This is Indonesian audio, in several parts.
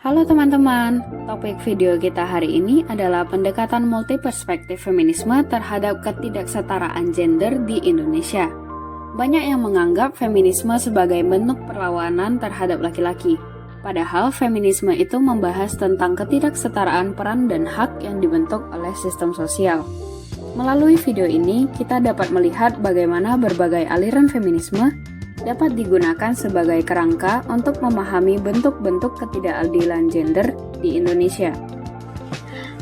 Halo teman-teman, topik video kita hari ini adalah pendekatan multiperspektif feminisme terhadap ketidaksetaraan gender di Indonesia. Banyak yang menganggap feminisme sebagai bentuk perlawanan terhadap laki-laki. Padahal feminisme itu membahas tentang ketidaksetaraan peran dan hak yang dibentuk oleh sistem sosial. Melalui video ini, kita dapat melihat bagaimana berbagai aliran feminisme dapat digunakan sebagai kerangka untuk memahami bentuk-bentuk ketidakadilan gender di Indonesia.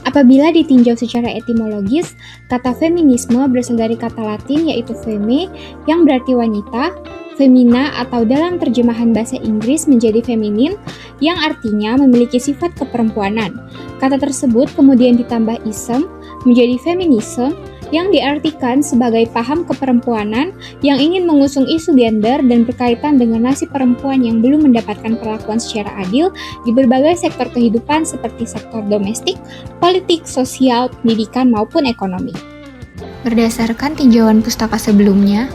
Apabila ditinjau secara etimologis, kata feminisme berasal dari kata Latin yaitu feme yang berarti wanita, femina atau dalam terjemahan bahasa Inggris menjadi feminin yang artinya memiliki sifat keperempuanan. Kata tersebut kemudian ditambah ism menjadi feminisme yang diartikan sebagai paham keperempuanan yang ingin mengusung isu gender dan berkaitan dengan nasib perempuan yang belum mendapatkan perlakuan secara adil di berbagai sektor kehidupan seperti sektor domestik, politik, sosial, pendidikan, maupun ekonomi. Berdasarkan tinjauan pustaka sebelumnya,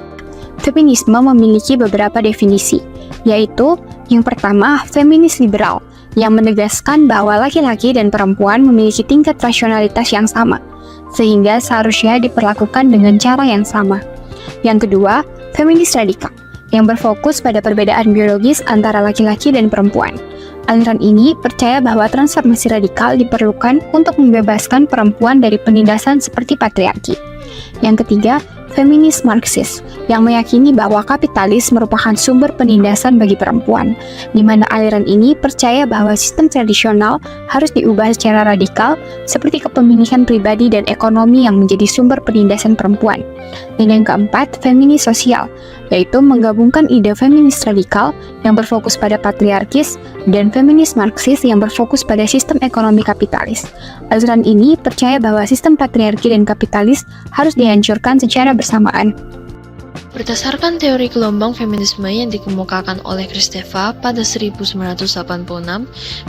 feminisme memiliki beberapa definisi, yaitu yang pertama, feminis liberal, yang menegaskan bahwa laki-laki dan perempuan memiliki tingkat rasionalitas yang sama, sehingga seharusnya diperlakukan dengan cara yang sama. Yang kedua, feminis radikal, yang berfokus pada perbedaan biologis antara laki-laki dan perempuan. Aliran ini percaya bahwa transformasi radikal diperlukan untuk membebaskan perempuan dari penindasan seperti patriarki. Yang ketiga, feminis Marxis, yang meyakini bahwa kapitalis merupakan sumber penindasan bagi perempuan, di mana aliran ini percaya bahwa sistem tradisional harus diubah secara radikal, seperti kepemilikan pribadi dan ekonomi yang menjadi sumber penindasan perempuan. Dan yang keempat, feminis sosial, yaitu menggabungkan ide feminis radikal yang berfokus pada patriarkis dan feminis Marxis yang berfokus pada sistem ekonomi kapitalis. Aliran ini percaya bahwa sistem patriarki dan kapitalis harus dihancurkan secara bersamaan. Berdasarkan teori gelombang feminisme yang dikemukakan oleh Kristeva pada 1986,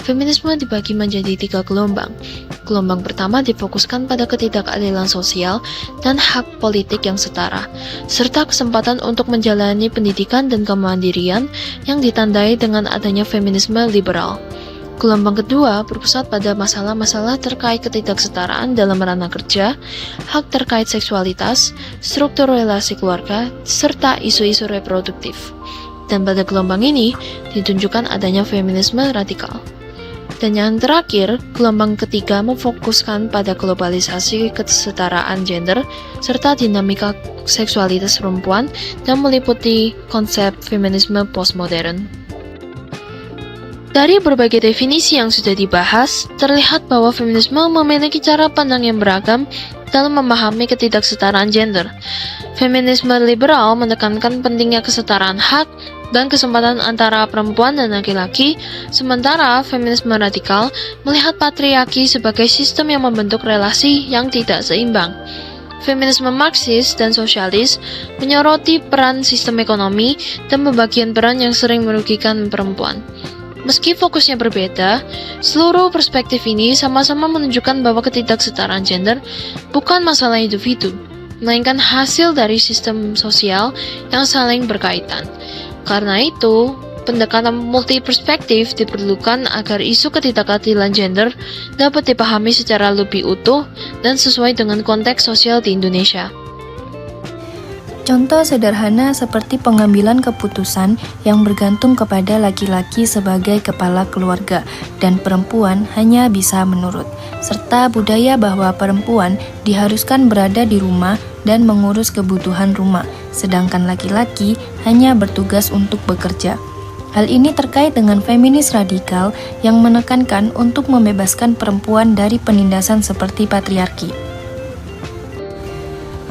feminisme dibagi menjadi 3 gelombang. Gelombang pertama difokuskan pada ketidakadilan sosial dan hak politik yang setara, serta kesempatan untuk menjalani pendidikan dan kemandirian yang ditandai dengan adanya feminisme liberal. Gelombang kedua berpusat pada masalah-masalah terkait ketidaksetaraan dalam ranah kerja, hak terkait seksualitas, struktur relasi keluarga, serta isu-isu reproduktif. Dan pada gelombang ini ditunjukkan adanya feminisme radikal. Dan yang terakhir, gelombang ketiga memfokuskan pada globalisasi kesetaraan gender serta dinamika seksualitas perempuan dan meliputi konsep feminisme postmodern. Dari berbagai definisi yang sudah dibahas, terlihat bahwa feminisme memiliki cara pandang yang beragam dalam memahami ketidaksetaraan gender. Feminisme liberal menekankan pentingnya kesetaraan hak dan kesempatan antara perempuan dan laki-laki, sementara feminisme radikal melihat patriarki sebagai sistem yang membentuk relasi yang tidak seimbang. Feminisme Marxis dan sosialis menyoroti peran sistem ekonomi dan pembagian peran yang sering merugikan perempuan. Meski fokusnya berbeda, seluruh perspektif ini sama-sama menunjukkan bahwa ketidaksetaraan gender bukan masalah individu, melainkan hasil dari sistem sosial yang saling berkaitan. Karena itu, pendekatan multiperspektif diperlukan agar isu ketidakadilan gender dapat dipahami secara lebih utuh dan sesuai dengan konteks sosial di Indonesia. Contoh sederhana seperti pengambilan keputusan yang bergantung kepada laki-laki sebagai kepala keluarga dan perempuan hanya bisa menurut, serta budaya bahwa perempuan diharuskan berada di rumah dan mengurus kebutuhan rumah, sedangkan laki-laki hanya bertugas untuk bekerja. Hal ini terkait dengan feminis radikal yang menekankan untuk membebaskan perempuan dari penindasan seperti patriarki.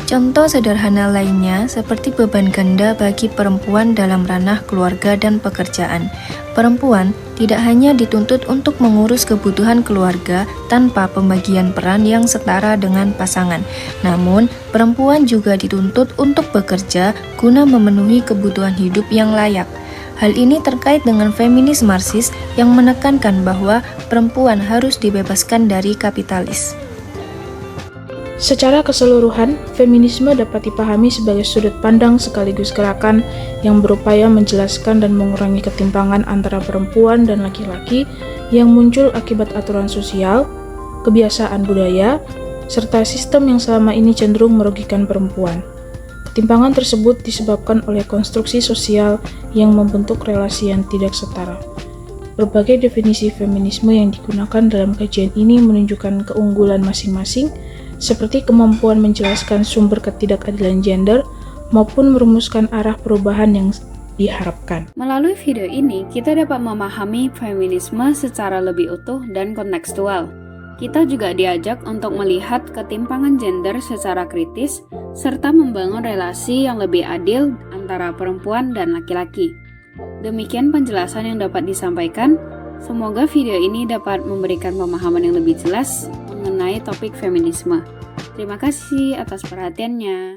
Contoh sederhana lainnya seperti beban ganda bagi perempuan dalam ranah keluarga dan pekerjaan. Perempuan tidak hanya dituntut untuk mengurus kebutuhan keluarga tanpa pembagian peran yang setara dengan pasangan, namun perempuan juga dituntut untuk bekerja guna memenuhi kebutuhan hidup yang layak. Hal ini terkait dengan feminis Marxis yang menekankan bahwa perempuan harus dibebaskan dari kapitalis. Secara keseluruhan, feminisme dapat dipahami sebagai sudut pandang sekaligus gerakan yang berupaya menjelaskan dan mengurangi ketimpangan antara perempuan dan laki-laki yang muncul akibat aturan sosial, kebiasaan budaya, serta sistem yang selama ini cenderung merugikan perempuan. Ketimpangan tersebut disebabkan oleh konstruksi sosial yang membentuk relasi yang tidak setara. Berbagai definisi feminisme yang digunakan dalam kajian ini menunjukkan keunggulan masing-masing, seperti kemampuan menjelaskan sumber ketidakadilan gender maupun merumuskan arah perubahan yang diharapkan. Melalui video ini, kita dapat memahami feminisme secara lebih utuh dan kontekstual. Kita juga diajak untuk melihat ketimpangan gender secara kritis, serta membangun relasi yang lebih adil antara perempuan dan laki-laki. Demikian penjelasan yang dapat disampaikan. Semoga video ini dapat memberikan pemahaman yang lebih jelas mengenai topik feminisme. Terima kasih atas perhatiannya.